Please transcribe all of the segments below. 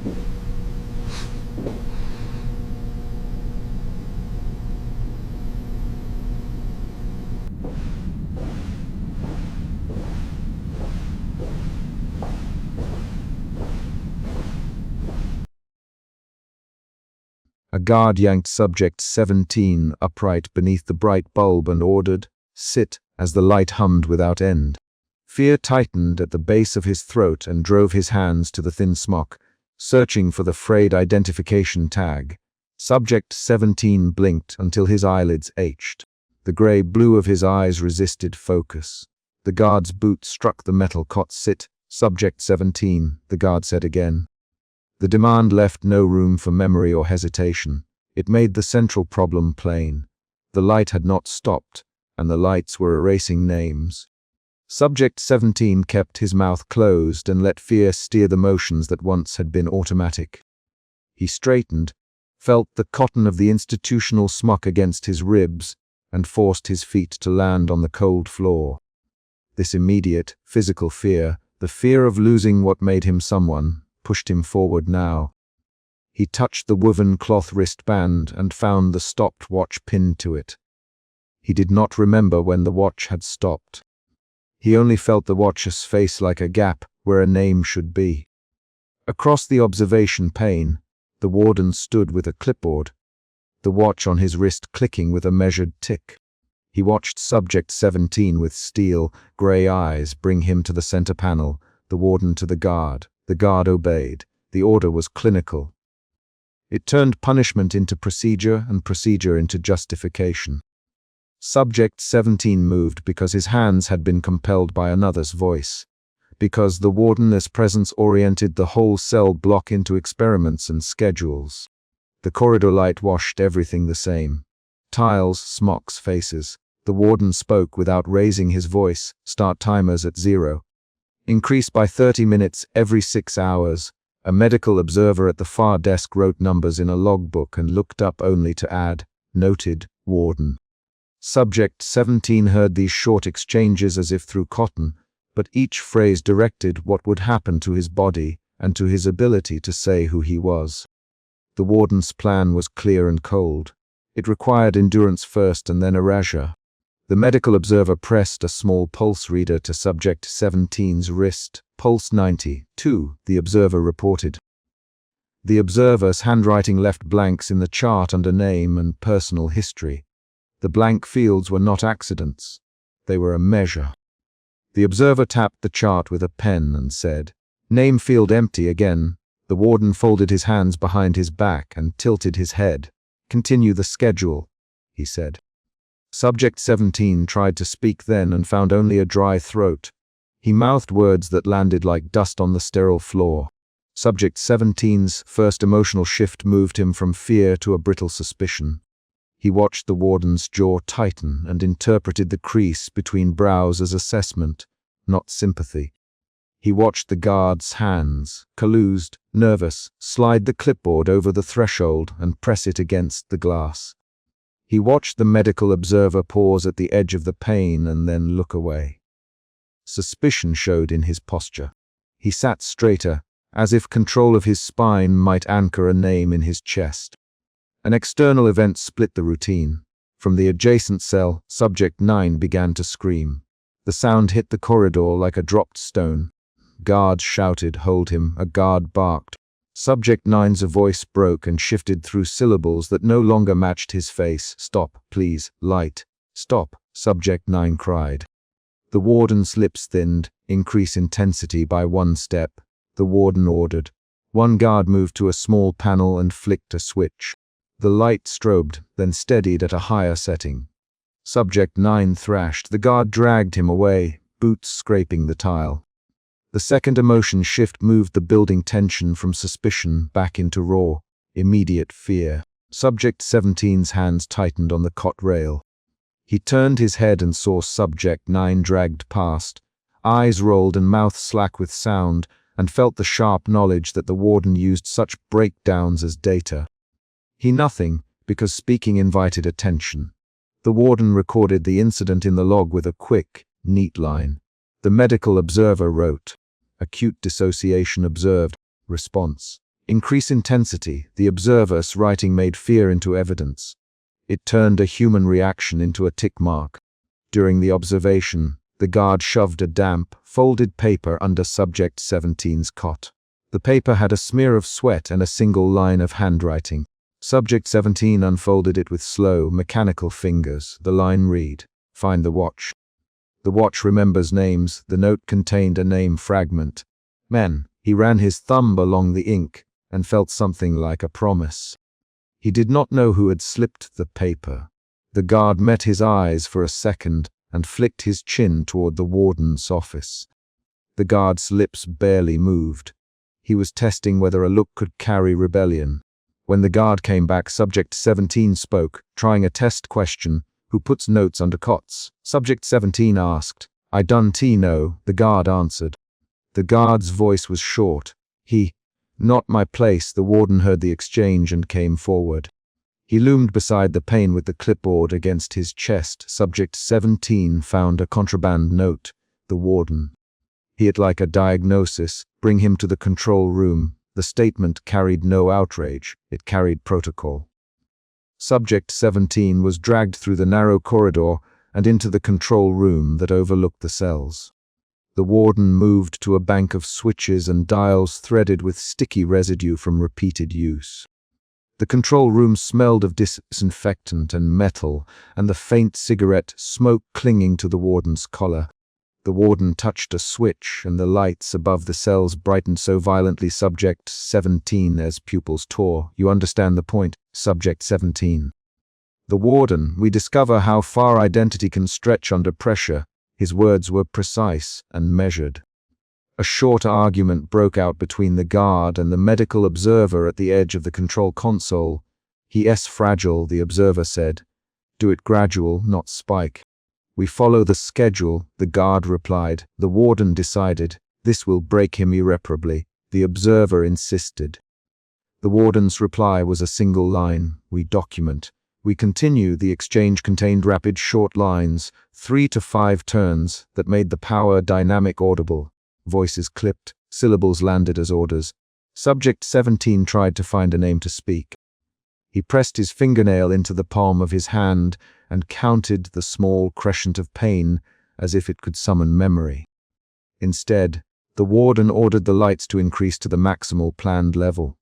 A guard yanked Subject 17 upright beneath the bright bulb and ordered, "Sit," as the light hummed without end. Fear tightened at the base of his throat and drove his hands to the thin smock, searching for the frayed identification tag. Subject 17 blinked until his eyelids ached. The gray blue of his eyes resisted focus. The guard's boot struck the metal cot. "Sit, Subject 17, the guard said again. The demand left no room for memory or hesitation. It made the central problem plain. The light had not stopped, and the lights were erasing names. Subject 17 kept his mouth closed and let fear steer the motions that once had been automatic. He straightened, felt the cotton of the institutional smock against his ribs, and forced his feet to land on the cold floor. This immediate, physical fear, the fear of losing what made him someone, pushed him forward now. He touched the woven cloth wristband and found the stopped watch pinned to it. He did not remember when the watch had stopped. He only felt the watch's face like a gap where a name should be. Across the observation pane, the warden stood with a clipboard, the watch on his wrist clicking with a measured tick. He watched Subject 17 with steel, gray eyes bring him to the center panel, the warden to the guard. The guard obeyed. The order was clinical. It turned punishment into procedure and procedure into justification. Subject 17 moved because his hands had been compelled by another's voice, because the warden's presence oriented the whole cell block into experiments and schedules. The corridor light washed everything the same. Tiles, smocks, faces. The warden spoke without raising his voice. "Start timers at 0. Increase by 30 minutes every 6 hours. A medical observer at the far desk wrote numbers in a logbook and looked up only to add, "Noted, warden." Subject 17 heard these short exchanges as if through cotton, but each phrase directed what would happen to his body and to his ability to say who he was. The warden's plan was clear and cold. It required endurance first and then erasure. The medical observer pressed a small pulse reader to Subject 17's wrist. "Pulse 92, the observer reported. The observer's handwriting left blanks in the chart under name and personal history. The blank fields were not accidents. They were a measure. The observer tapped the chart with a pen and said, "Name field empty again." The warden folded his hands behind his back and tilted his head. "Continue the schedule," he said. Subject 17 tried to speak then and found only a dry throat. He mouthed words that landed like dust on the sterile floor. Subject 17's first emotional shift moved him from fear to a brittle suspicion. He watched the warden's jaw tighten and interpreted the crease between brows as assessment, not sympathy. He watched the guard's hands, collused, nervous, slide the clipboard over the threshold and press it against the glass. He watched the medical observer pause at the edge of the pane and then look away. Suspicion showed in his posture. He sat straighter, as if control of his spine might anchor a name in his chest. An external event split the routine. From the adjacent cell, Subject 9 began to scream. The sound hit the corridor like a dropped stone. Guards shouted, "Hold him." A guard barked. Subject 9's voice broke and shifted through syllables that no longer matched his face. "Stop, please, light. Stop," Subject 9 cried. The warden's lips thinned, "Increase intensity by 1 step." The warden ordered. One guard moved to a small panel and flicked a switch. The light strobed, then steadied at a higher setting. Subject 9 thrashed. The guard dragged him away, boots scraping the tile. The second emotion shift moved the building tension from suspicion back into raw, immediate fear. Subject 17's hands tightened on the cot rail. He turned his head and saw Subject 9 dragged past, eyes rolled and mouth slack with sound, and felt the sharp knowledge that the warden used such breakdowns as data. He nothing, because speaking invited attention. The warden recorded the incident in the log with a quick, neat line. The medical observer wrote, "Acute dissociation observed. Response. Increase intensity. The observer's writing made fear into evidence. It turned a human reaction into a tick mark. During the observation, the guard shoved a damp, folded paper under Subject 17's cot. The paper had a smear of sweat and a single line of handwriting. Subject 17 unfolded it with slow, mechanical fingers. The line read, "Find the watch." The watch remembers names. The note contained a name fragment. Men. He ran his thumb along the ink and felt something like a promise. He did not know who had slipped the paper. The guard met his eyes for a second and flicked his chin toward the warden's office. The guard's lips barely moved. He was testing whether a look could carry rebellion. When the guard came back, Subject 17 spoke, trying a test question. "Who puts notes under cots?" Subject 17 asked. "I done know," the guard answered. The guard's voice was short. "Not my place." The warden heard the exchange and came forward. He loomed beside the pane with the clipboard against his chest. Subject 17 found a contraband note. The warden. He had like a diagnosis. Bring him to the control room. The statement carried no outrage. It carried protocol. Subject 17 was dragged through the narrow corridor and into the control room that overlooked the cells. The warden moved to a bank of switches and dials threaded with sticky residue from repeated use. The control room smelled of disinfectant and metal and the faint cigarette smoke clinging to the warden's collar. The warden touched a switch and the lights above the cells brightened so violently Subject 17 as pupils tore. "You understand the point?" Subject 17. The warden. "We discover how far identity can stretch under pressure." His words were precise and measured. A short argument broke out between the guard and the medical observer at the edge of the control console. "He's fragile," the observer said. "Do it gradual, not spike." "We follow the schedule," the guard replied. The warden decided, "This will break him irreparably." The observer insisted. The warden's reply was a single line. "We document. We continue." The exchange contained rapid short lines, 3 to 5 turns, that made the power dynamic audible. Voices clipped, syllables landed as orders. Subject 17 tried to find a name to speak. He pressed his fingernail into the palm of his hand and counted the small crescent of pain as if it could summon memory. Instead, the warden ordered the lights to increase to the maximal planned level.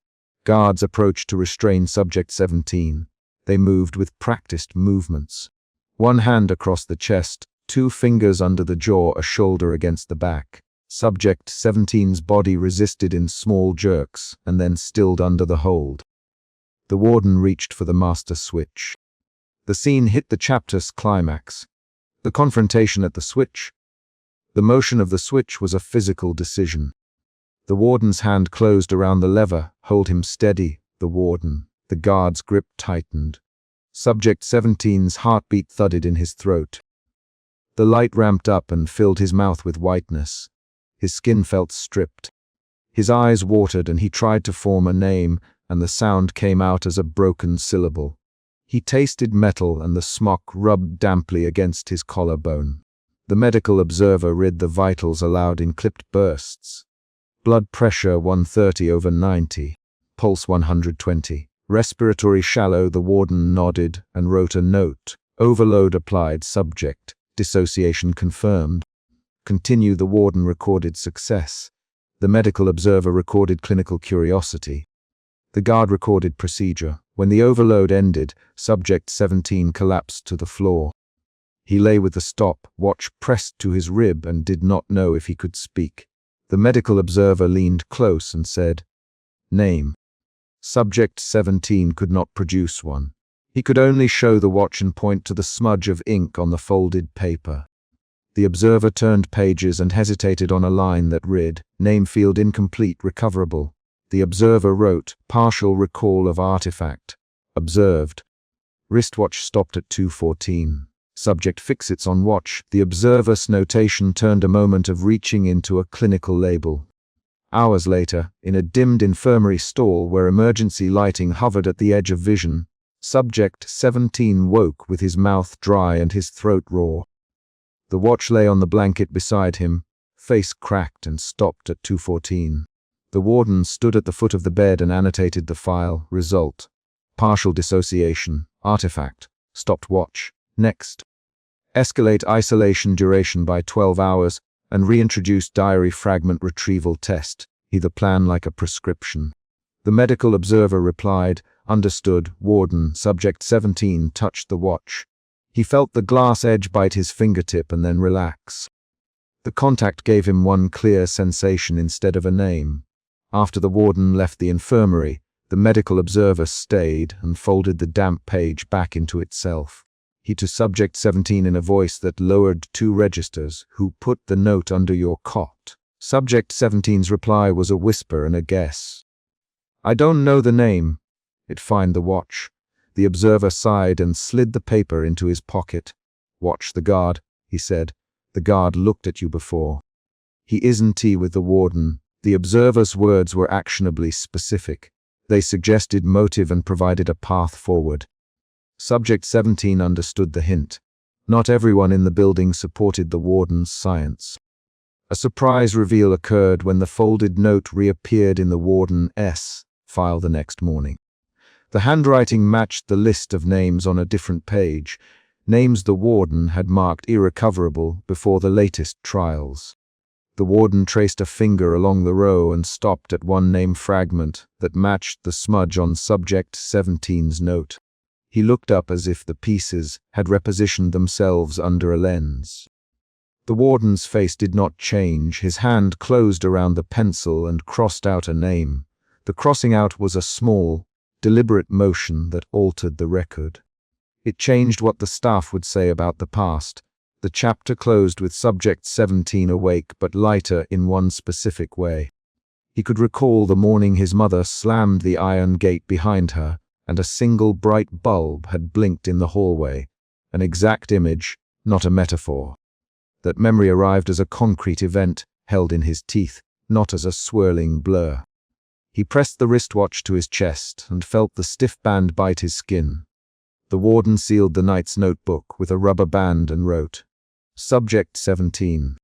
Guards approached to restrain Subject 17. They moved with practiced movements. One hand across the chest, 2 fingers under the jaw, a shoulder against the back. Subject 17's body resisted in small jerks and then stilled under the hold. The warden reached for the master switch. The scene hit the chapter's climax. The confrontation at the switch. The motion of the switch was a physical decision. The warden's hand closed around the lever. "Hold him steady." The warden. The guard's grip tightened. Subject 17's heartbeat thudded in his throat. The light ramped up and filled his mouth with whiteness. His skin felt stripped. His eyes watered and he tried to form a name, and the sound came out as a broken syllable. He tasted metal and the smock rubbed damply against his collarbone. The medical observer read the vitals aloud in clipped bursts. Blood pressure 130/90. Pulse 120. Respiratory shallow. The warden nodded and wrote a note. Overload applied. Subject. Dissociation confirmed. Continue. The warden recorded success. The medical observer recorded clinical curiosity. The guard recorded procedure. When the overload ended, Subject 17 collapsed to the floor. He lay with the stopwatch pressed to his rib and did not know if he could speak. The medical observer leaned close and said, "Name." Subject 17 could not produce one. He could only show the watch and point to the smudge of ink on the folded paper. The observer turned pages and hesitated on a line that read, "Name field incomplete, recoverable." The observer wrote, "Partial recall of artifact. Observed." Wristwatch stopped at 2:14. Subject fixates on watch. The observer's notation turned a moment of reaching into a clinical label. Hours later, in a dimmed infirmary stall where emergency lighting hovered at the edge of vision, Subject 17 woke with his mouth dry and his throat raw. The watch lay on the blanket beside him, face cracked and stopped at 2:14. The warden stood at the foot of the bed and annotated the file. Result: partial dissociation. Artifact: stopped watch. Next. Escalate isolation duration by 12 hours and reintroduce diary fragment retrieval test. Either plan like a prescription. The medical observer replied, understood. Warden, subject 17 touched the watch. He felt the glass edge bite his fingertip and then relax. The contact gave him one clear sensation instead of a name. After the warden left the infirmary, the medical observer stayed and folded the damp page back into itself. He to subject 17 in a voice that lowered 2 registers. Who put the note under your cot? Subject 17's reply was a whisper and a guess. I don't know the name. It find the watch. The observer sighed and slid the paper into his pocket. Watch the guard, he said. The guard looked at you before. He isn't he with the warden. The observer's words were actionably specific. They suggested motive and provided a path forward. Subject 17 understood the hint. Not everyone in the building supported the warden's science. A surprise reveal occurred when the folded note reappeared in the warden's file the next morning. The handwriting matched the list of names on a different page, names the warden had marked irrecoverable before the latest trials. The warden traced a finger along the row and stopped at one name fragment that matched the smudge on subject 17's note. He looked up as if the pieces had repositioned themselves under a lens. The warden's face did not change. His hand closed around the pencil and crossed out a name. The crossing out was a small, deliberate motion that altered the record. It changed what the staff would say about the past. The chapter closed with subject 17 awake but lighter in one specific way. He could recall the morning his mother slammed the iron gate behind her, and a single bright bulb had blinked in the hallway. An exact image, not a metaphor. That memory arrived as a concrete event, held in his teeth, not as a swirling blur. He pressed the wristwatch to his chest and felt the stiff band bite his skin. The warden sealed the night's notebook with a rubber band and wrote, Subject 17.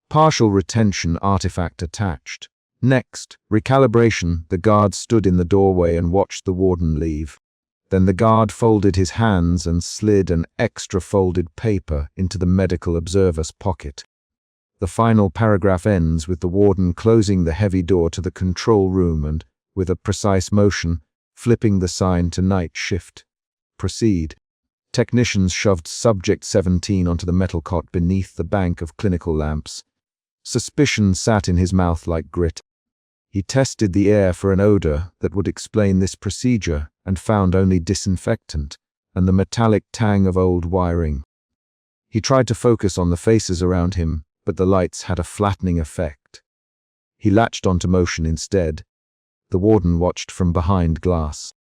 Partial retention artifact attached. Next, recalibration. The guard stood in the doorway and watched the warden leave. Then the guard folded his hands and slid an extra folded paper into the medical observer's pocket. The final paragraph ends with the warden closing the heavy door to the control room and, with a precise motion, flipping the sign to night shift. Proceed. Technicians shoved subject 17 onto the metal cot beneath the bank of clinical lamps. Suspicion sat in his mouth like grit. He tested the air for an odor that would explain this procedure and found only disinfectant and the metallic tang of old wiring. He tried to focus on the faces around him, but the lights had a flattening effect. He latched onto motion instead. The warden watched from behind glass.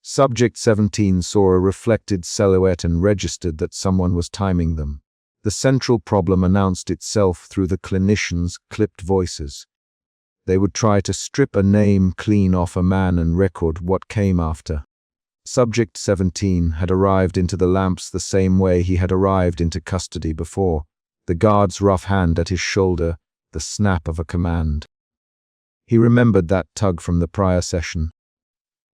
Subject 17 saw a reflected silhouette and registered that someone was timing them. The central problem announced itself through the clinicians' clipped voices. They would try to strip a name clean off a man and record what came after. Subject 17 had arrived into the lamps the same way he had arrived into custody before, the guard's rough hand at his shoulder, the snap of a command. He remembered that tug from the prior session.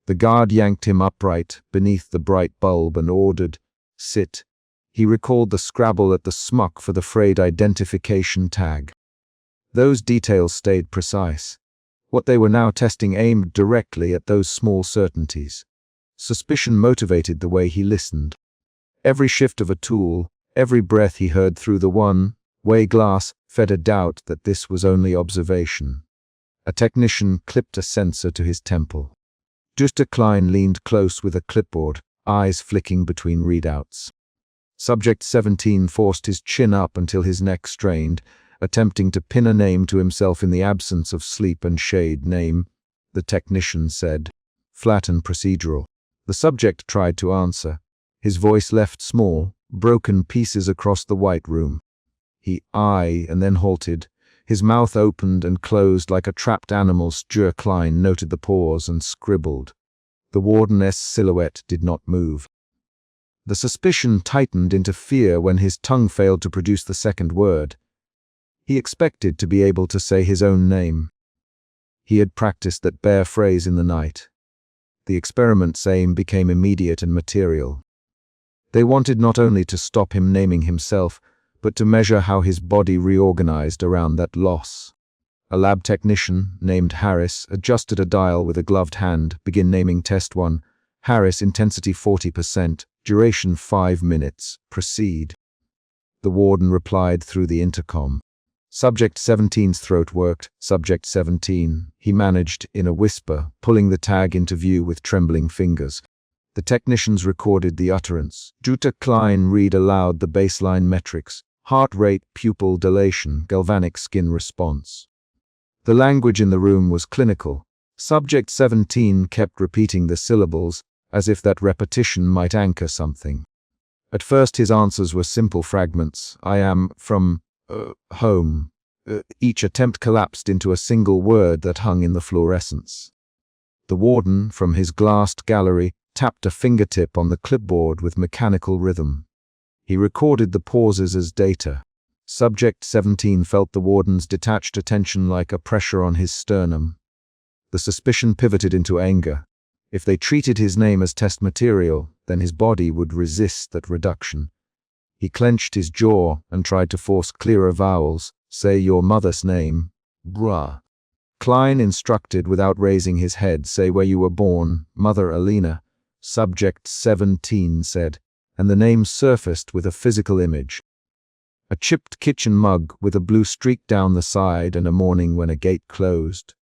The guard yanked him upright beneath the bright bulb and ordered, "Sit." He recalled the scrabble at the smuck for the frayed identification tag. Those details stayed precise. What they were now testing aimed directly at those small certainties. Suspicion motivated the way he listened. Every shift of a tool, every breath he heard through the one-way glass fed a doubt that this was only observation. A technician clipped a sensor to his temple. Just Klein leaned close with a clipboard, eyes flicking between readouts. Subject 17 forced his chin up until his neck strained, attempting to pin a name to himself in the absence of sleep and shade. Name, the technician said. Flat and procedural. The subject tried to answer. His voice left small, broken pieces across the white room. He and then halted. His mouth opened and closed like a trapped animal's. Klein noted the pause and scribbled. The warden's silhouette did not move. The suspicion tightened into fear when his tongue failed to produce the second word. He expected to be able to say his own name. He had practiced that bare phrase in the night. The experiment's aim became immediate and material. They wanted not only to stop him naming himself, but to measure how his body reorganized around that loss. A lab technician, named Harris, adjusted a dial with a gloved hand. Begin naming test 1. Harris, intensity 40%, duration 5 minutes. Proceed. The warden replied through the intercom. Subject 17's throat worked. Subject 17, he managed, in a whisper, pulling the tag into view with trembling fingers. The technicians recorded the utterance. Jutta Klein read aloud the baseline metrics: heart rate, pupil dilation, galvanic skin response. The language in the room was clinical. Subject 17 kept repeating the syllables, as if that repetition might anchor something. At first his answers were simple fragments. I am from home. Each attempt collapsed into a single word that hung in the fluorescence. The warden, from his glassed gallery, tapped a fingertip on the clipboard with mechanical rhythm. He recorded the pauses as data. Subject 17 felt the warden's detached attention like a pressure on his sternum. The suspicion pivoted into anger. If they treated his name as test material, then his body would resist that reduction. He clenched his jaw and tried to force clearer vowels. Say your mother's name. Bruh. Klein instructed without raising his head. Say where you were born. Mother Alina. Subject 17 said, and the name surfaced with a physical image. A chipped kitchen mug with a blue streak down the side and a morning when a gate closed.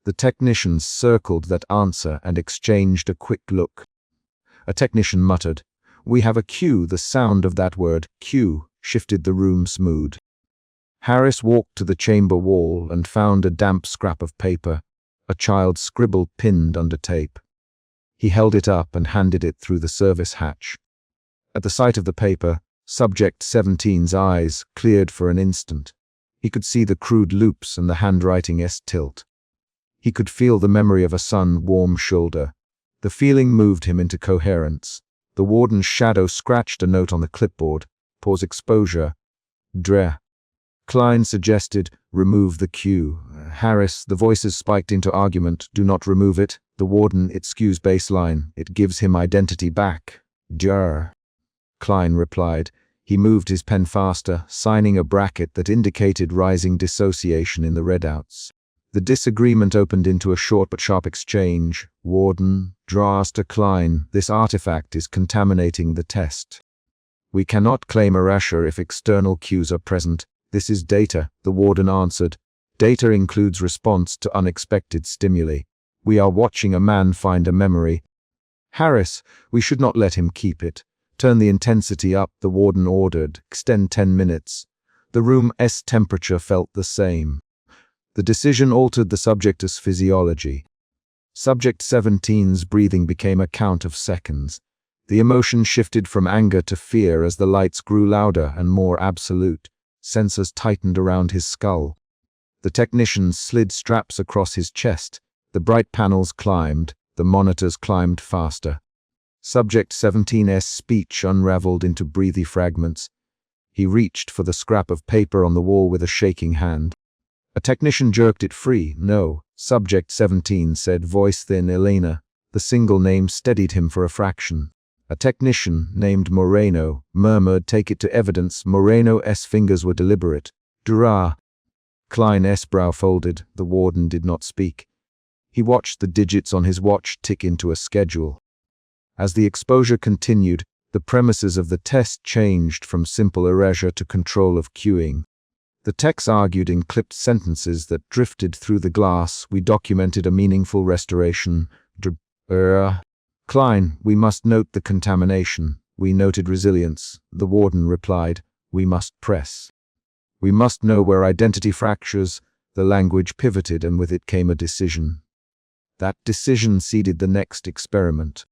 The technicians circled that answer and exchanged a quick look. A technician muttered, "We have a Q." The sound of that word, Q, shifted the room's mood. Harris walked to the chamber wall and found a damp scrap of paper, a child's scribble pinned under tape. He held it up and handed it through the service hatch. At the sight of the paper, Subject 17's eyes cleared for an instant. He could see the crude loops and the handwriting tilt. He could feel the memory of a son's warm shoulder. The feeling moved him into coherence. The warden's shadow scratched a note on the clipboard. Pause exposure. Dre. Klein suggested, remove the Q. Harris, the voices spiked into argument. Do not remove it. The warden, it skews baseline. It gives him identity back. Jar. Klein replied. He moved his pen faster, signing a bracket that indicated rising dissociation in the readouts. The disagreement opened into a short but sharp exchange. Warden, draws to Klein. This artifact is contaminating the test. We cannot claim erasure if external cues are present. This is data, the warden answered. Data includes response to unexpected stimuli. We are watching a man find a memory. Harris, we should not let him keep it. Turn the intensity up, the warden ordered. Extend 10 minutes. The room's temperature felt the same. The decision altered the subject's physiology. Subject 17's breathing became a count of seconds. The emotion shifted from anger to fear as the lights grew louder and more absolute. Sensors tightened around his skull. The technicians slid straps across his chest. The bright panels climbed. The monitors climbed faster. Subject 17's speech unraveled into breathy fragments. He reached for the scrap of paper on the wall with a shaking hand. A technician jerked it free. No, Subject 17 said, voice thin. Elena. The single name steadied him for a fraction. A technician, named Moreno, murmured, take it to evidence. Moreno's fingers were deliberate. Dura. Klein's brow folded. The warden did not speak. He watched the digits on his watch tick into a schedule. As the exposure continued, the premises of the test changed from simple erasure to control of cueing. The techs argued in clipped sentences that drifted through the glass. We documented a meaningful restoration. Klein, we must note the contamination. We noted resilience. The warden replied, we must press. We must know where identity fractures. The language pivoted and with it came a decision. That decision seeded the next experiment.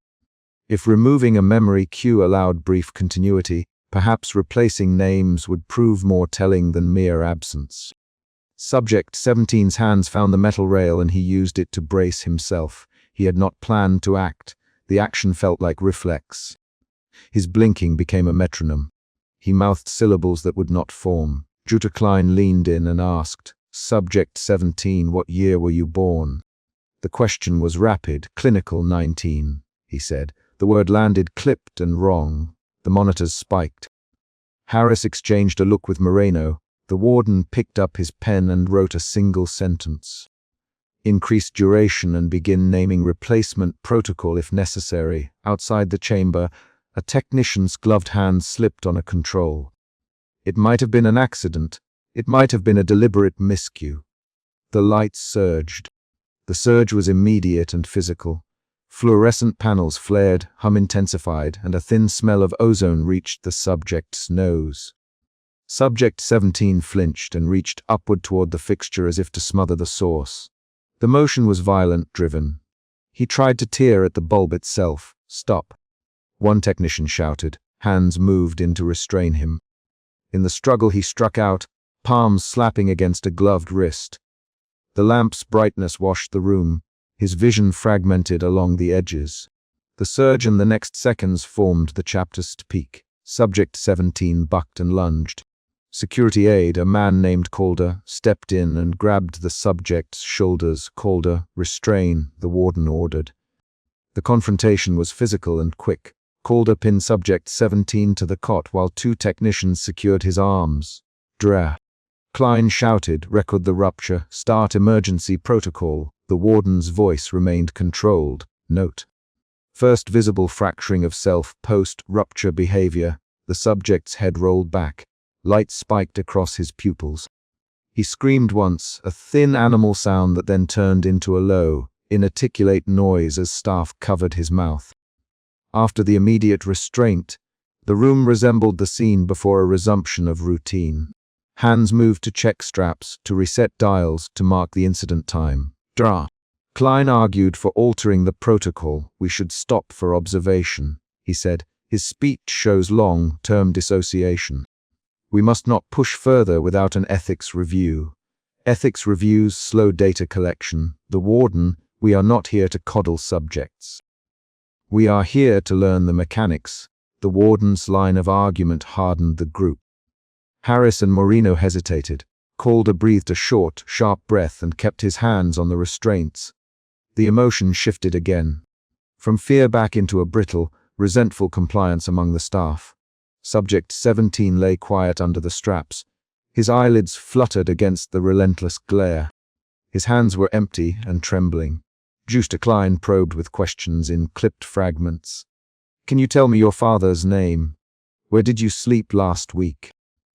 If removing a memory cue allowed brief continuity, perhaps replacing names would prove more telling than mere absence. Subject 17's hands found the metal rail and he used it to brace himself. He had not planned to act. The action felt like reflex. His blinking became a metronome. He mouthed syllables that would not form. Jutta Klein leaned in and asked, Subject 17, what year were you born? The question was rapid. Clinical 19, he said. The word landed clipped and wrong. The monitors spiked. Harris exchanged a look with Moreno. The warden picked up his pen and wrote a single sentence. Increase duration and begin naming replacement protocol if necessary. Outside the chamber, a technician's gloved hand slipped on a control. It might have been an accident. It might have been a deliberate miscue. The lights surged. The surge was immediate and physical. Fluorescent panels flared, hum intensified, and a thin smell of ozone reached the subject's nose. Subject 17 flinched and reached upward toward the fixture as if to smother the source. The motion was violent, driven. He tried to tear at the bulb itself. Stop. One technician shouted. Hands moved in to restrain him. In the struggle he struck out, palms slapping against a gloved wrist. The lamp's brightness washed the room, his vision fragmented along the edges. The surge and the next seconds formed the chapter's peak. Subject 17 bucked and lunged. Security aide, a man named Calder, stepped in and grabbed the subject's shoulders. Calder, restrain, the warden ordered. The confrontation was physical and quick. Calder pinned Subject 17 to the cot while two technicians secured his arms. Dra. Klein shouted, record the rupture, start emergency protocol. The warden's voice remained controlled. Note. First visible fracturing of self, post-rupture behavior. The subject's head rolled back. Light spiked across his pupils. He screamed once, a thin animal sound that then turned into a low, inarticulate noise as staff covered his mouth. After the immediate restraint, the room resembled the scene before a resumption of routine. Hands moved to check straps, to reset dials, to mark the incident time. Dra. Klein argued for altering the protocol. We should stop for observation, he said. His speech shows long-term dissociation. We must not push further without an ethics review. Ethics reviews slow data collection. The warden, we are not here to coddle subjects. We are here to learn the mechanics. The warden's line of argument hardened the group. Harris and Moreno hesitated. Calder breathed a short, sharp breath and kept his hands on the restraints. The emotion shifted again. From fear back into a brittle, resentful compliance among the staff. Subject 17 lay quiet under the straps. His eyelids fluttered against the relentless glare. His hands were empty and trembling. Juster Klein probed with questions in clipped fragments. Can you tell me your father's name? Where did you sleep last week?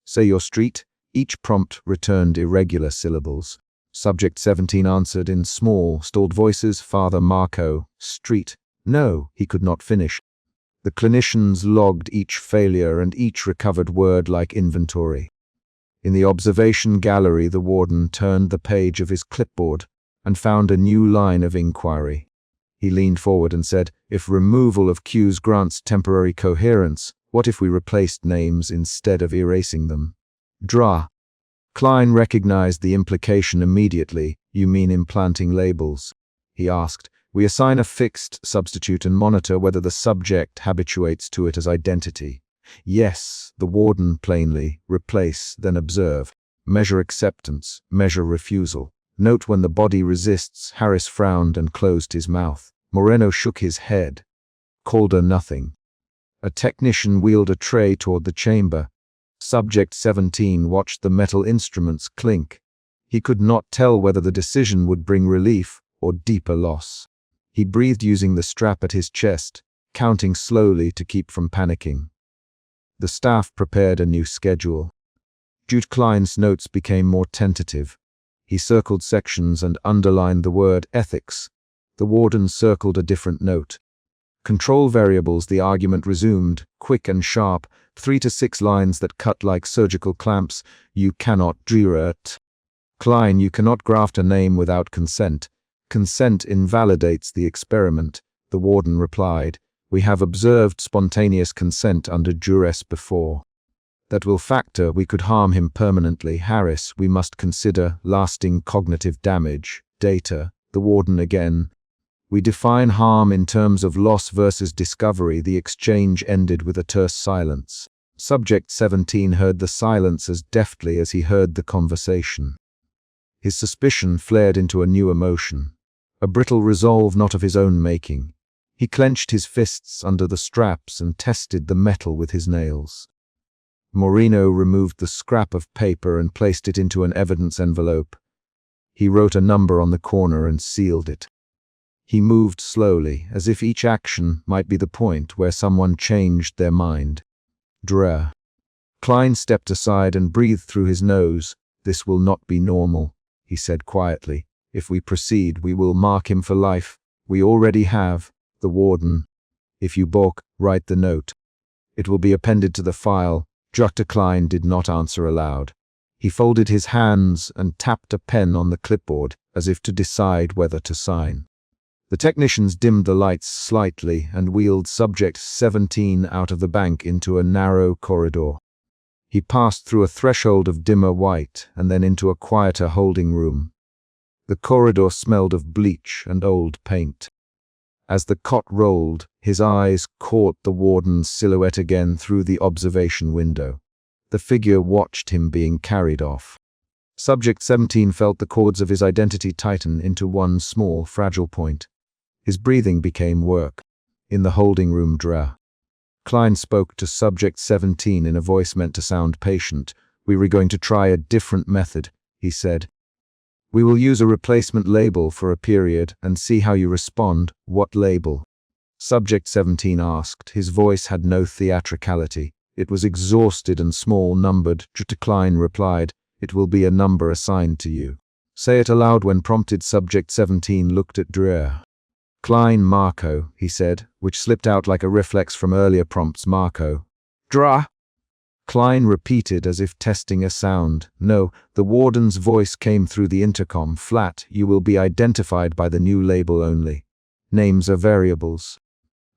Say your street. Each prompt returned irregular syllables. Subject 17 answered in small, stalled voices. Father Marco. Street. No, he could not finish. The clinicians logged each failure and each recovered word like inventory. In the observation gallery, the warden turned the page of his clipboard and found a new line of inquiry. He leaned forward and said, if removal of cues grants temporary coherence, what if we replaced names instead of erasing them? Dra. Klein recognized the implication immediately. You mean implanting labels? He asked. We assign a fixed substitute and monitor whether the subject habituates to it as identity. Yes, the warden plainly. Replace, then observe. Measure acceptance, measure refusal. Note when the body resists. Harris frowned and closed his mouth. Moreno shook his head. Calder nothing. A technician wheeled a tray toward the chamber. Subject 17 watched the metal instruments clink. He could not tell whether the decision would bring relief or deeper loss. He breathed using the strap at his chest, counting slowly to keep from panicking. The staff prepared a new schedule. Jude Klein's notes became more tentative. He circled sections and underlined the word ethics. The warden circled a different note. Control variables, the argument resumed, quick and sharp, 3 to 6 lines that cut like surgical clamps. You cannot it. Klein, you cannot graft a name without consent. Consent invalidates the experiment, the warden replied. We have observed spontaneous consent under duress before. That will factor, we could harm him permanently. Harris, we must consider lasting cognitive damage. Data, the warden again. We define harm in terms of loss versus discovery. The exchange ended with a terse silence. Subject 17 heard the silence as deftly as he heard the conversation. His suspicion flared into a new emotion, a brittle resolve not of his own making. He clenched his fists under the straps and tested the metal with his nails. Moreno removed the scrap of paper and placed it into an evidence envelope. He wrote a number on the corner and sealed it. He moved slowly, as if each action might be the point where someone changed their mind. Dra. Klein stepped aside and breathed through his nose. "This will not be normal," he said quietly. "If we proceed, we will mark him for life. We already have. The warden. If you balk, write the note. It will be appended to the file." Dr. Klein did not answer aloud. He folded his hands and tapped a pen on the clipboard, as if to decide whether to sign. The technicians dimmed the lights slightly and wheeled Subject 17 out of the bank into a narrow corridor. He passed through a threshold of dimmer white and then into a quieter holding room. The corridor smelled of bleach and old paint. As the cot rolled, his eyes caught the warden's silhouette again through the observation window. The figure watched him being carried off. Subject 17 felt the cords of his identity tighten into one small, fragile point. His breathing became work. In the holding room, Dra. Klein spoke to Subject 17 in a voice meant to sound patient. "We were going to try a different method," he said. "We will use a replacement label for a period and see how you respond." "What label?" Subject 17 asked. His voice had no theatricality. It was exhausted and small-numbered. Dr. Klein replied, "It will be a number assigned to you. Say it aloud when prompted." Subject 17 looked at Dra. Klein. "Marco," he said, which slipped out like a reflex from earlier prompts. "Marco." "Dra." Klein repeated as if testing a sound. "No." The warden's voice came through the intercom, flat. "You will be identified by the new label only. Names are variables.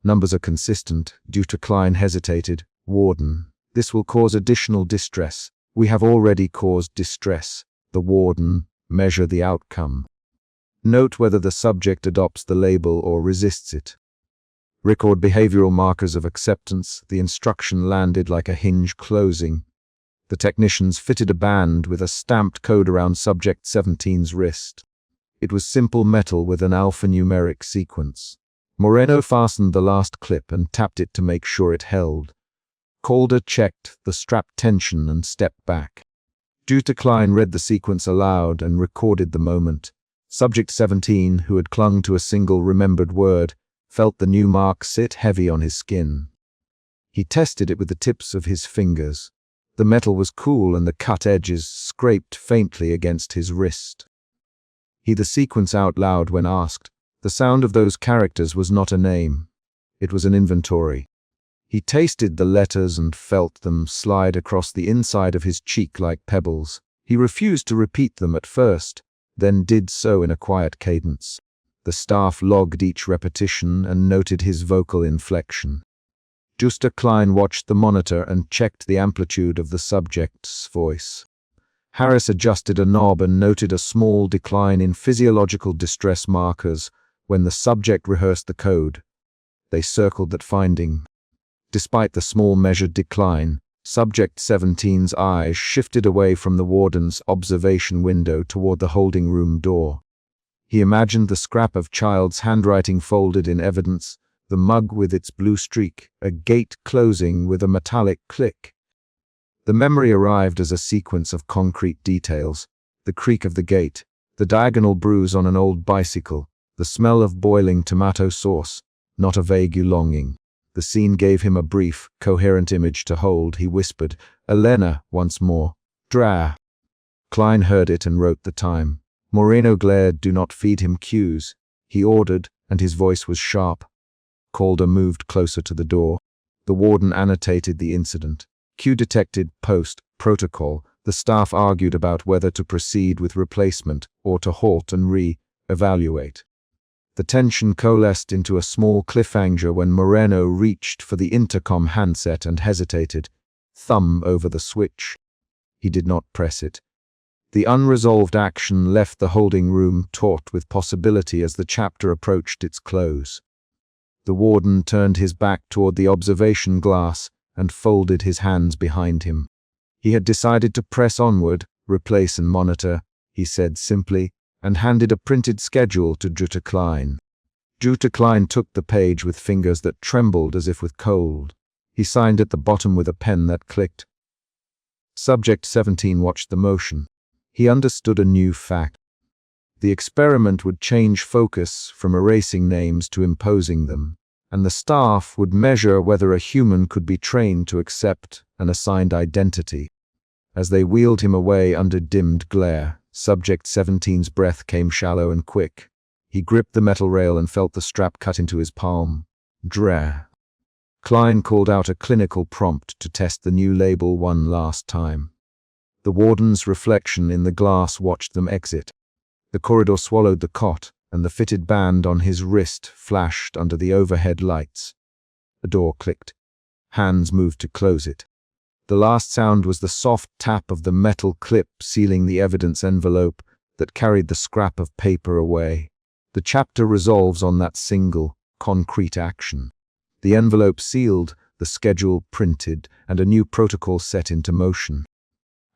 Numbers are consistent." Dr. Klein hesitated. "Warden, this will cause additional distress." "We have already caused distress." The warden. "Measure the outcome. Note whether the subject adopts the label or resists it. Record behavioral markers of acceptance." The instruction landed like a hinge closing. The technicians fitted a band with a stamped code around Subject 17's wrist. It was simple metal with an alphanumeric sequence. Moreno fastened the last clip and tapped it to make sure it held. Calder checked the strap tension and stepped back. Dr. Klein read the sequence aloud and recorded the moment. Subject 17, who had clung to a single remembered word, felt the new mark sit heavy on his skin. He tested it with the tips of his fingers. The metal was cool and the cut edges scraped faintly against his wrist. He the sequence out loud when asked. The sound of those characters was not a name. It was an inventory. He tasted the letters and felt them slide across the inside of his cheek like pebbles. He refused to repeat them at first, then did so in a quiet cadence. The staff logged each repetition and noted his vocal inflection. Dr. Klein watched the monitor and checked the amplitude of the subject's voice. Harris adjusted a knob and noted a small decline in physiological distress markers when the subject rehearsed the code. They circled that finding. Despite the small measured decline, Subject 17's eyes shifted away from the warden's observation window toward the holding room door. He imagined the scrap of child's handwriting folded in evidence, the mug with its blue streak, a gate closing with a metallic click. The memory arrived as a sequence of concrete details: the creak of the gate, the diagonal bruise on an old bicycle, the smell of boiling tomato sauce, not a vague longing. The scene gave him a brief, coherent image to hold. He whispered, "Elena," once more. "Dra." Klein heard it and wrote the time. Moreno glared. "Do not feed him cues," he ordered, and his voice was sharp. Calder moved closer to the door. The warden annotated the incident. Cue detected. Post. Protocol. The staff argued about whether to proceed with replacement or to halt and re-evaluate. The tension coalesced into a small cliffhanger when Moreno reached for the intercom handset and hesitated, thumb over the switch. He did not press it. The unresolved action left the holding room taut with possibility as the chapter approached its close. The warden turned his back toward the observation glass and folded his hands behind him. He had decided to press onward, replace and monitor. he said simply, and handed a printed schedule to Jutta Klein. Jutta Klein took the page with fingers that trembled as if with cold. He signed at the bottom with a pen that clicked. Subject 17 watched the motion. He understood a new fact. The experiment would change focus from erasing names to imposing them, and the staff would measure whether a human could be trained to accept an assigned identity. As they wheeled him away under dimmed glare, Subject 17's breath came shallow and quick. He gripped the metal rail and felt the strap cut into his palm. Dre. Klein called out a clinical prompt to test the new label one last time. The warden's reflection in the glass watched them exit. The corridor swallowed the cot, and the fitted band on his wrist flashed under the overhead lights. A door clicked. Hands moved to close it. The last sound was the soft tap of the metal clip sealing the evidence envelope that carried the scrap of paper away. The chapter resolves on that single, concrete action. The envelope sealed, the schedule printed, and a new protocol set into motion.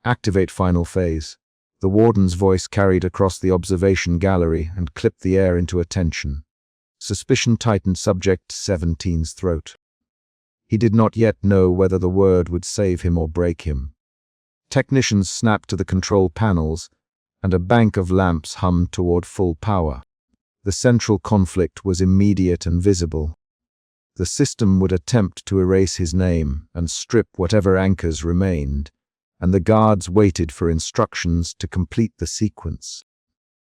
Activate final phase. The warden's voice carried across the observation gallery and clipped the air into attention. Suspicion tightened Subject 17's throat. He did not yet know whether the word would save him or break him. Technicians snapped to the control panels, and a bank of lamps hummed toward full power. The central conflict was immediate and visible. The system would attempt to erase his name and strip whatever anchors remained, and the guards waited for instructions to complete the sequence.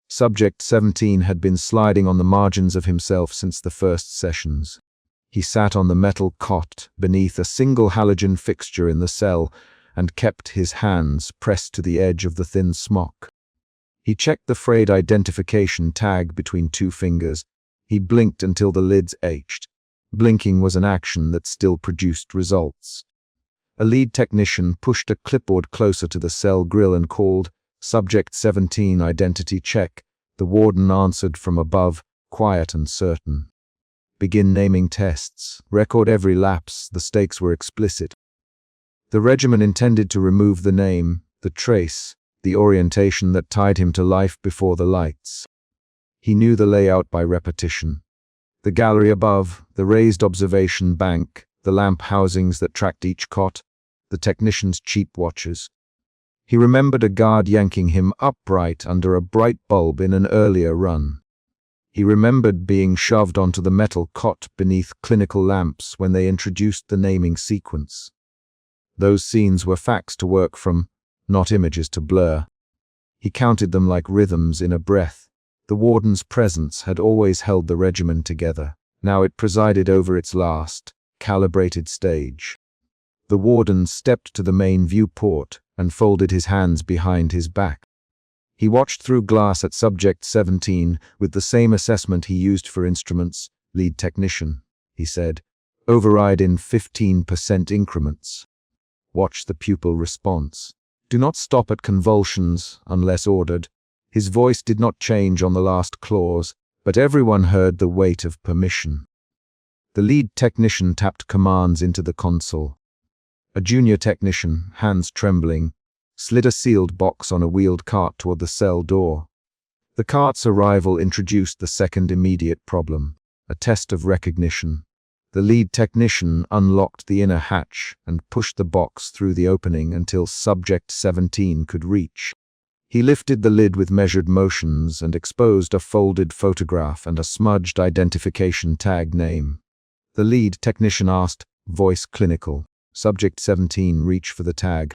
Subject 17 had been sliding on the margins of himself since the first sessions. He sat on the metal cot beneath a single halogen fixture in the cell and kept his hands pressed to the edge of the thin smock. He checked the frayed identification tag between two fingers. He blinked until the lids ached. Blinking was an action that still produced results. A lead technician pushed a clipboard closer to the cell grill and called, "Subject 17 identity check." The warden answered from above, quiet and certain. "Begin naming tests. Record every lapse." The stakes were explicit. The regimen intended to remove the name, the trace, the orientation that tied him to life before the lights. He knew the layout by repetition. The gallery above, the raised observation bank, the lamp housings that tracked each cot, the technician's cheap watches. He remembered a guard yanking him upright under a bright bulb in an earlier run. He remembered being shoved onto the metal cot beneath clinical lamps when they introduced the naming sequence. Those scenes were facts to work from, not images to blur. He counted them like rhythms in a breath. The warden's presence had always held the regimen together. Now it presided over its last, calibrated stage. The warden stepped to the main viewport and folded his hands behind his back. He watched through glass at Subject 17 with the same assessment he used for instruments. "Lead technician," he said. "Override in 15% increments. Watch the pupil response. Do not stop at convulsions unless ordered." His voice did not change on the last clause, but everyone heard the weight of permission. The lead technician tapped commands into the console. A junior technician, hands trembling, slid a sealed box on a wheeled cart toward the cell door. The cart's arrival introduced the second immediate problem, a test of recognition. The lead technician unlocked the inner hatch and pushed the box through the opening until Subject 17 could reach. He lifted the lid with measured motions and exposed a folded photograph and a smudged identification tag name. The lead technician asked, voice clinical. Subject 17 reached for the tag.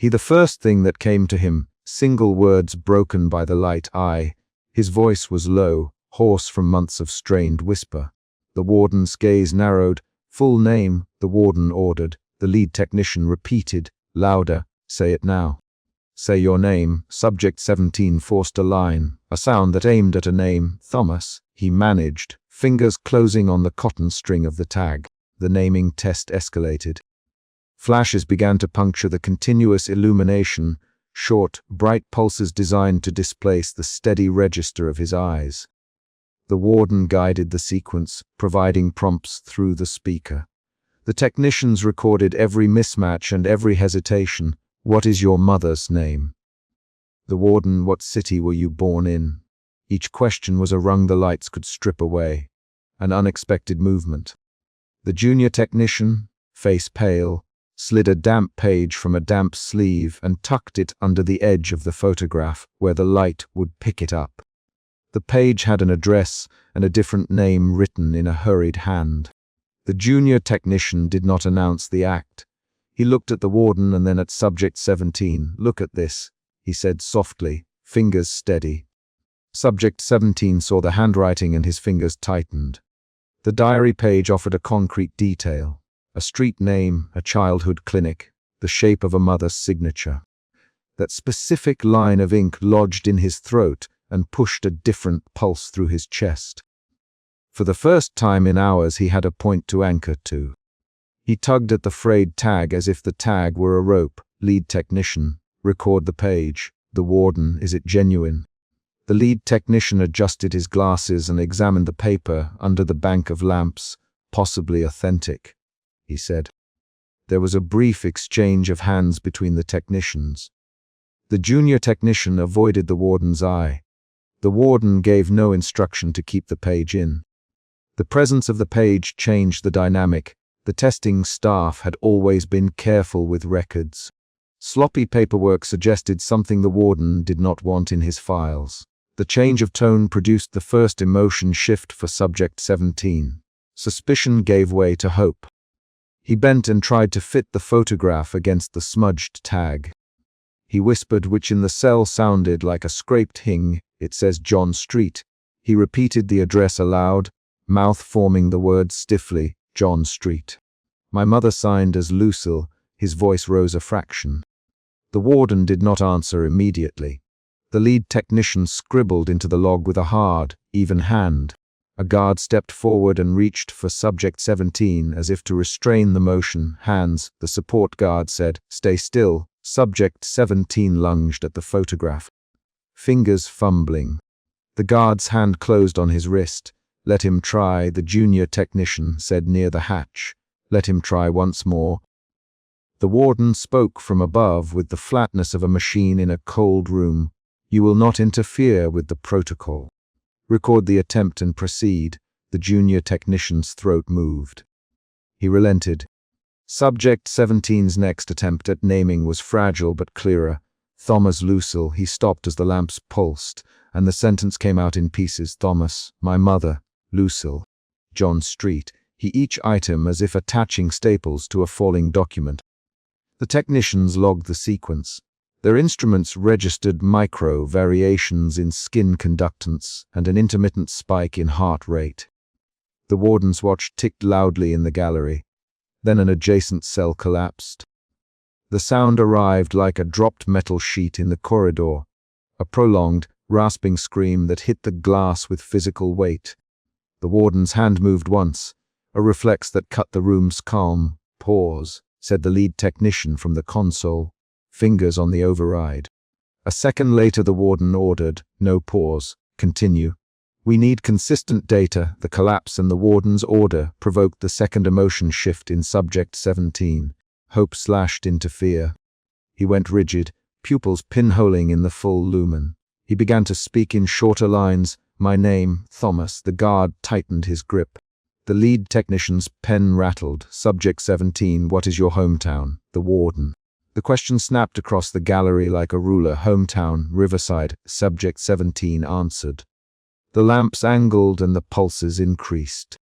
The first thing that came to him, single words broken by the light eye. His voice was low, hoarse from months of strained whisper. The warden's gaze narrowed. "Full name," the warden ordered. The lead technician repeated, louder, "Say it now." "Say your name." Subject 17 forced a line, a sound that aimed at a name. "Thomas," he managed, fingers closing on the cotton string of the tag. The naming test escalated. Flashes began to puncture the continuous illumination, short, bright pulses designed to displace the steady register of his eyes. The warden guided the sequence, providing prompts through the speaker. The technicians recorded every mismatch and every hesitation. "What is your mother's name?" The warden, what city were you born in? Each question was a rung the lights could strip away. An unexpected movement. The junior technician, face pale, slid a damp page from a damp sleeve and tucked it under the edge of the photograph where the light would pick it up. The page had an address and a different name written in a hurried hand. The junior technician did not announce the act. He looked at the warden and then at subject 17. "Look at this," he said softly, fingers steady. Subject 17 saw the handwriting and his fingers tightened. The diary page offered a concrete detail. A street name, a childhood clinic, the shape of a mother's signature. That specific line of ink lodged in his throat and pushed a different pulse through his chest. For the first time in hours he had a point to anchor to. He tugged at the frayed tag as if the tag were a rope. Lead technician, record the page. The warden, is it genuine? The lead technician adjusted his glasses and examined the paper under the bank of lamps. Possibly authentic, he said. There was a brief exchange of hands between the technicians. The junior technician avoided the warden's eye. The warden gave no instruction to keep the page in. The presence of the page changed the dynamic. The testing staff had always been careful with records. Sloppy paperwork suggested something the warden did not want in his files. The change of tone produced the first emotion shift for subject 17. Suspicion gave way to hope. He bent and tried to fit the photograph against the smudged tag. He whispered, which in the cell sounded like a scraped hing, "It says John Street." He repeated the address aloud, mouth forming the words stiffly, "John Street." "My mother signed as Lucille." His voice rose a fraction. The warden did not answer immediately. The lead technician scribbled into the log with a hard, even hand. A guard stepped forward and reached for subject 17 as if to restrain the motion. "Hands," the support guard said. "Stay still." Subject 17 lunged at the photograph. Fingers fumbling. The guard's hand closed on his wrist. "Let him try," the junior technician said near the hatch. "Let him try once more." The warden spoke from above with the flatness of a machine in a cold room. "You will not interfere with the protocol. Record the attempt and proceed." The junior technician's throat moved. He relented. Subject 17's next attempt at naming was fragile but clearer. "Thomas Lucille." He stopped as the lamps pulsed, and the sentence came out in pieces. "Thomas, my mother, Lucille, John Street." He each item as if attaching staples to a falling document. The technicians logged the sequence. Their instruments registered micro variations in skin conductance and an intermittent spike in heart rate. The warden's watch ticked loudly in the gallery. Then an adjacent cell collapsed. The sound arrived like a dropped metal sheet in the corridor, a prolonged, rasping scream that hit the glass with physical weight. The warden's hand moved once, a reflex that cut the room's calm. "Pause," said the lead technician from the console, fingers on the override. A second later the warden ordered, "No pause, continue. We need consistent data." The collapse and the warden's order provoked the second emotion shift in subject 17. Hope slashed into fear. He went rigid, pupils pinholing in the full lumen. He began to speak in shorter lines. "My name, Thomas." The guard tightened his grip. The lead technician's pen rattled. Subject 17, "What is your hometown?" The warden. The question snapped across the gallery like a ruler. "Hometown, Riverside." Subject 17 answered. The lamps angled and the pulses increased.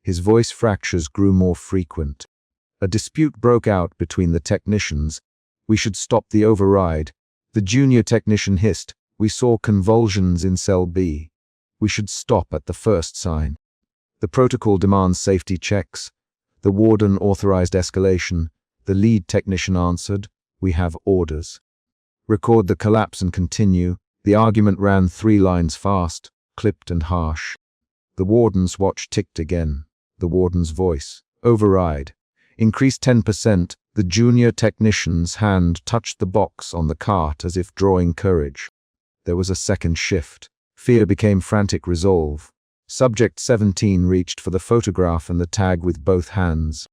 His voice fractures grew more frequent. A dispute broke out between the technicians. "We should stop the override." The junior technician hissed. "We saw convulsions in cell B. We should stop at the first sign." The protocol demands safety checks. The warden authorized escalation. The lead technician answered, "We have orders." Record the collapse and continue. The argument ran 3 lines fast, clipped and harsh. The warden's watch ticked again. The warden's voice. "Override. Increase 10%. The junior technician's hand touched the box on the cart as if drawing courage. There was a second shift. Fear became frantic resolve. Subject 17 reached for the photograph and the tag with both hands.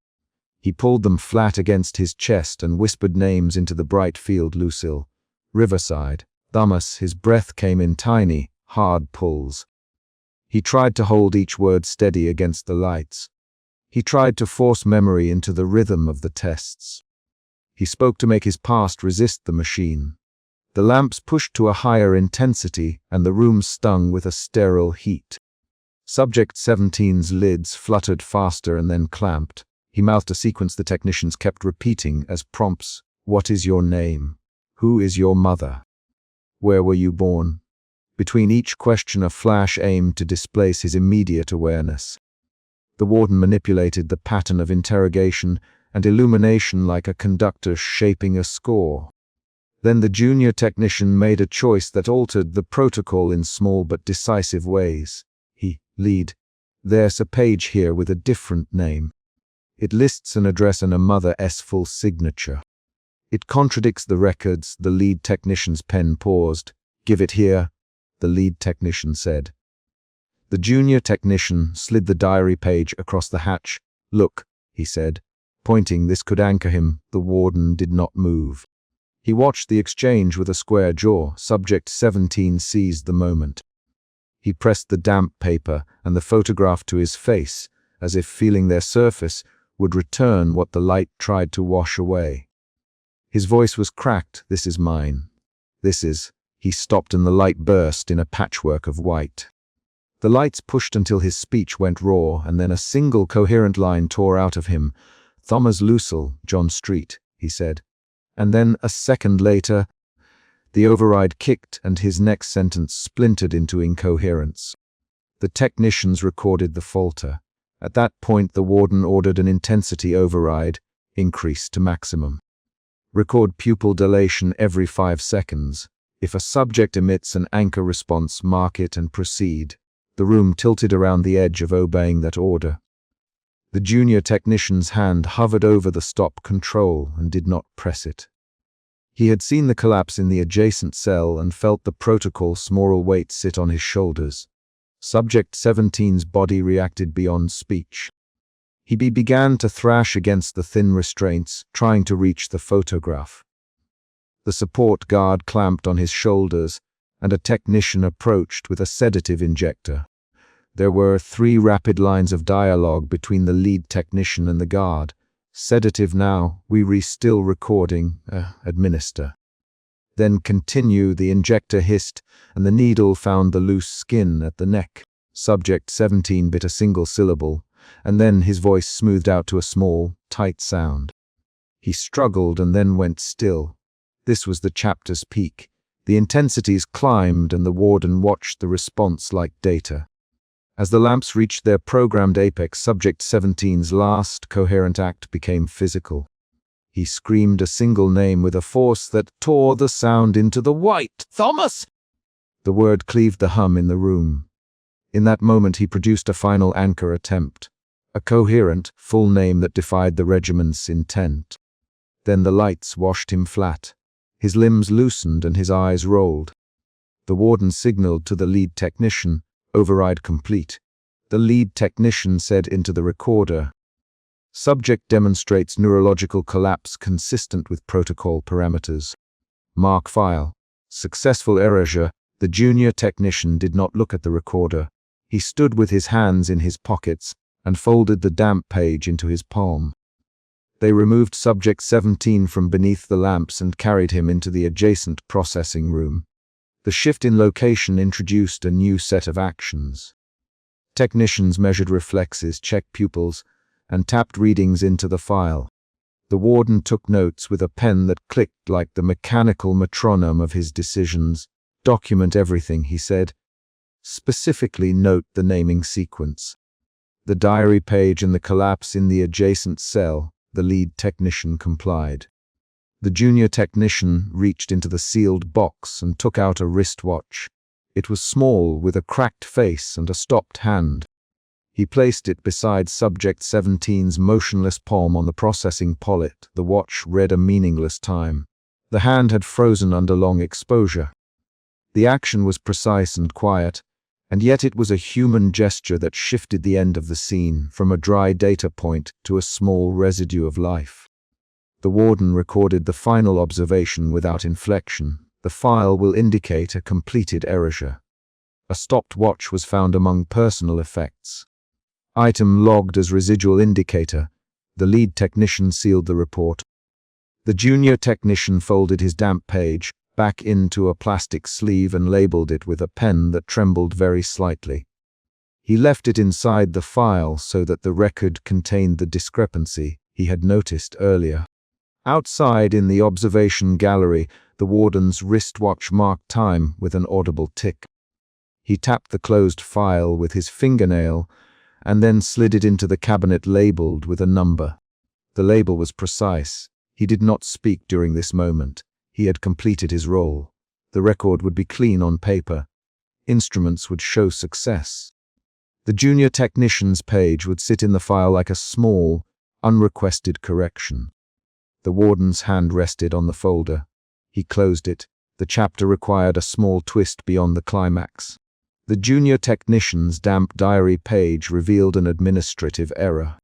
He pulled them flat against his chest and whispered names into the bright field. "Lucille. Riverside. Thomas, his breath came in tiny, hard pulls. He tried to hold each word steady against the lights. He tried to force memory into the rhythm of the tests. He spoke to make his past resist the machine. The lamps pushed to a higher intensity, and the room stung with a sterile heat. Subject 17's lids fluttered faster and then clamped. He mouthed a sequence the technicians kept repeating as prompts. What is your name? Who is your mother? Where were you born? Between each question a flash aimed to displace his immediate awareness. The warden manipulated the pattern of interrogation and illumination like a conductor shaping a score. Then the junior technician made a choice that altered the protocol in small but decisive ways. Lead. There's a page here with a different name. It lists an address and a mother's full signature. It contradicts the records. The lead technician's pen paused. Give it here, the lead technician said. The junior technician slid the diary page across the hatch. Look, he said, pointing. This could anchor him. The warden did not move. He watched the exchange with a square jaw. Subject 17 seized the moment. He pressed the damp paper and the photograph to his face, as if feeling their surface would return what the light tried to wash away. His voice was cracked. This is mine. This is. He stopped and the light burst in a patchwork of white. The lights pushed until his speech went raw, and then a single coherent line tore out of him. Thomas Lucille, John Street, he said. And then, a second later, the override kicked and his next sentence splintered into incoherence. The technicians recorded the falter. At that point, the warden ordered an intensity override, increased to maximum. Record pupil dilation every 5 seconds. If a subject emits an anchor response, mark it and proceed. The room tilted around the edge of obeying that order. The junior technician's hand hovered over the stop control and did not press it. He had seen the collapse in the adjacent cell and felt the protocol's moral weight sit on his shoulders. Subject 17's body reacted beyond speech. He began to thrash against the thin restraints, trying to reach the photograph. The support guard clamped on his shoulders, and a technician approached with a sedative injector. There were 3 rapid lines of dialogue between the lead technician and the guard. Sedative now, we still recording, administer. Then continue, the injector hissed, and the needle found the loose skin at the neck. Subject 17 bit a single syllable, and then his voice smoothed out to a small, tight sound. He struggled and then went still. This was the chapter's peak. The intensities climbed and the warden watched the response like data. As the lamps reached their programmed apex, Subject 17's last coherent act became physical. He screamed a single name with a force that tore the sound into the white. Thomas! The word cleaved the hum in the room. In that moment he produced a final anchor attempt, a coherent, full name that defied the regiment's intent. Then the lights washed him flat. His limbs loosened and his eyes rolled. The warden signaled to the lead technician, override complete. The lead technician said into the recorder, subject demonstrates neurological collapse consistent with protocol parameters. Mark file. Successful erasure. The junior technician did not look at the recorder. He stood with his hands in his pockets and folded the damp page into his palm. They removed Subject 17 from beneath the lamps and carried him into the adjacent processing room. The shift in location introduced a new set of actions. Technicians measured reflexes, checked pupils, and tapped readings into the file. The warden took notes with a pen that clicked like the mechanical metronome of his decisions. Document everything, he said. Specifically note the naming sequence. The diary page and the collapse in the adjacent cell. The lead technician complied. The junior technician reached into the sealed box and took out a wristwatch. It was small, with a cracked face and a stopped hand. He placed it beside Subject 17's motionless palm on the processing pollet. The watch read a meaningless time. The hand had frozen under long exposure. The action was precise and quiet, and yet it was a human gesture that shifted the end of the scene from a dry data point to a small residue of life. The warden recorded the final observation without inflection. The file will indicate a completed erasure. A stopped watch was found among personal effects. Item logged as residual indicator. The lead technician sealed the report. The junior technician folded his damp page back into a plastic sleeve and labeled it with a pen that trembled very slightly. He left it inside the file so that the record contained the discrepancy he had noticed earlier. Outside in the observation gallery, the warden's wristwatch marked time with an audible tick. He tapped the closed file with his fingernail and then slid it into the cabinet labeled with a number. The label was precise. He did not speak during this moment. He had completed his role. The record would be clean on paper. Instruments would show success. The junior technician's page would sit in the file like a small, unrequested correction. The warden's hand rested on the folder. He closed it. The chapter required a small twist beyond the climax. The junior technician's damp diary page revealed an administrative error.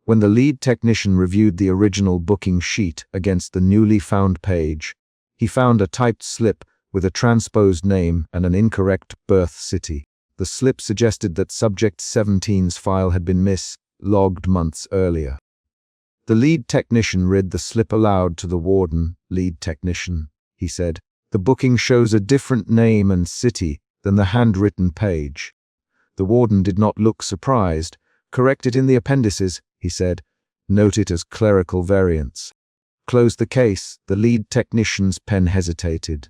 When the lead technician reviewed the original booking sheet against the newly found page, he found a typed slip with a transposed name and an incorrect birth city. The slip suggested that Subject 17's file had been logged months earlier. The lead technician read the slip aloud to the warden. "Lead technician," he said, "the booking shows a different name and city than the handwritten page." The warden did not look surprised. "Correct it in the appendices," he said. "Note it as clerical variance." "Close the case." The lead technician's pen hesitated.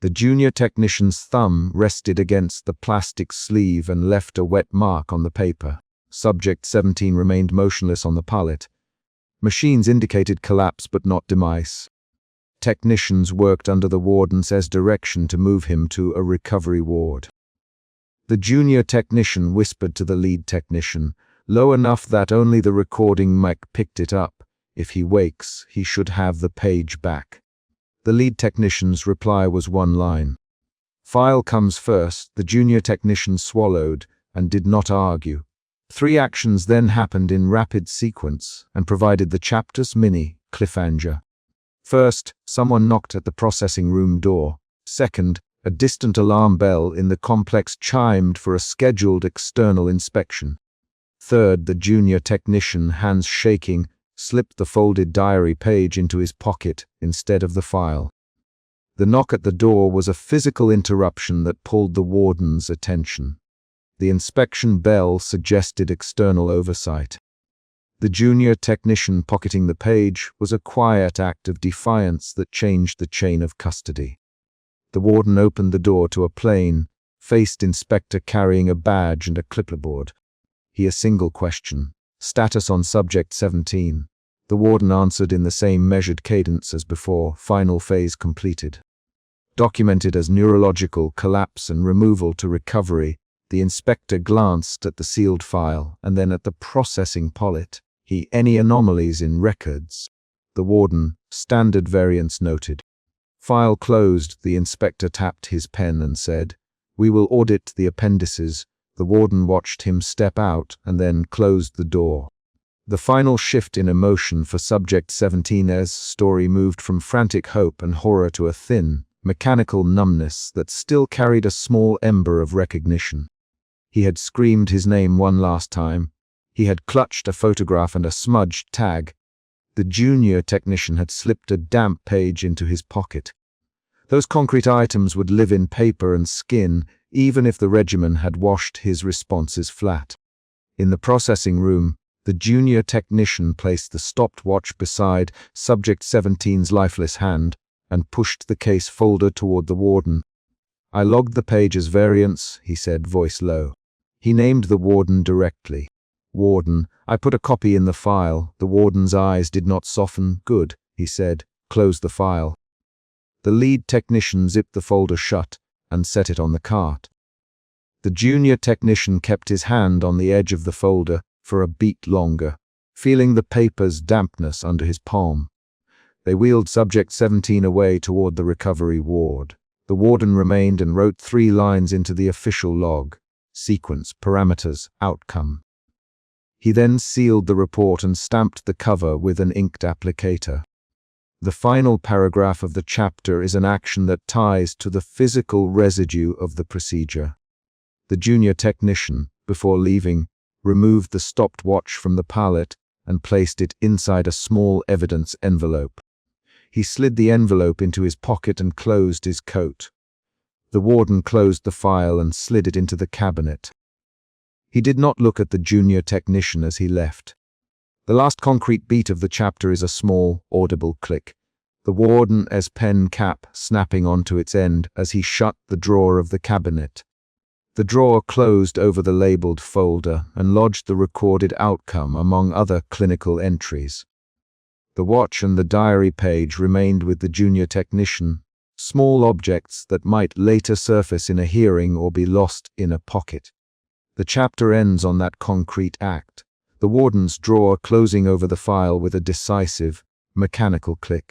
The junior technician's thumb rested against the plastic sleeve and left a wet mark on the paper. Subject 17 remained motionless on the pallet. Machines indicated collapse but not demise. Technicians worked under the warden's direction to move him to a recovery ward. The junior technician whispered to the lead technician, low enough that only the recording mic picked it up. "If he wakes, he should have the page back." The lead technician's reply was one line. "File comes first." The junior technician swallowed and did not argue. 3 actions then happened in rapid sequence and provided the chapter's mini cliffhanger. First, someone knocked at the processing room door. Second, a distant alarm bell in the complex chimed for a scheduled external inspection. Third, the junior technician, hands shaking, slipped the folded diary page into his pocket instead of the file. The knock at the door was a physical interruption that pulled the warden's attention. The inspection bell suggested external oversight. The junior technician pocketing the page was a quiet act of defiance that changed the chain of custody. The warden opened the door to a plain-faced inspector carrying a badge and a clipboard. A single question. "Status on Subject 17. The warden answered in the same measured cadence as before. "Final phase completed. Documented as neurological collapse and removal to recovery." The inspector glanced at the sealed file and then at the processing pallet. "Any anomalies in records?" The warden, "Standard variance noted." "File closed." The inspector tapped his pen and said, "We will audit the appendices." The warden watched him step out and then closed the door. The final shift in emotion for Subject 17's story moved from frantic hope and horror to a thin, mechanical numbness that still carried a small ember of recognition. He had screamed his name one last time. He had clutched a photograph and a smudged tag. The junior technician had slipped a damp page into his pocket. Those concrete items would live in paper and skin, even if the regimen had washed his responses flat. In the processing room, the junior technician placed the stopped watch beside Subject 17's lifeless hand and pushed the case folder toward the warden. "I logged the page as variance," he said, voice low. He named the warden directly. "Warden, I put a copy in the file." The warden's eyes did not soften. "Good," he said. "Close the file." The lead technician zipped the folder shut and set it on the cart. The junior technician kept his hand on the edge of the folder for a beat longer, feeling the paper's dampness under his palm. They wheeled Subject 17 away toward the recovery ward. The warden remained and wrote 3 lines into the official log. Sequence, parameters, outcome. He then sealed the report and stamped the cover with an inked applicator. The final paragraph of the chapter is an action that ties to the physical residue of the procedure. The junior technician, before leaving, removed the stopped watch from the pallet and placed it inside a small evidence envelope. He slid the envelope into his pocket and closed his coat. The warden closed the file and slid it into the cabinet. He did not look at the junior technician as he left. The last concrete beat of the chapter is a small, audible click, the warden's pen cap snapping onto its end as he shut the drawer of the cabinet. The drawer closed over the labeled folder and lodged the recorded outcome among other clinical entries. The watch and the diary page remained with the junior technician, small objects that might later surface in a hearing or be lost in a pocket. The chapter ends on that concrete act, the warden's drawer closing over the file with a decisive, mechanical click.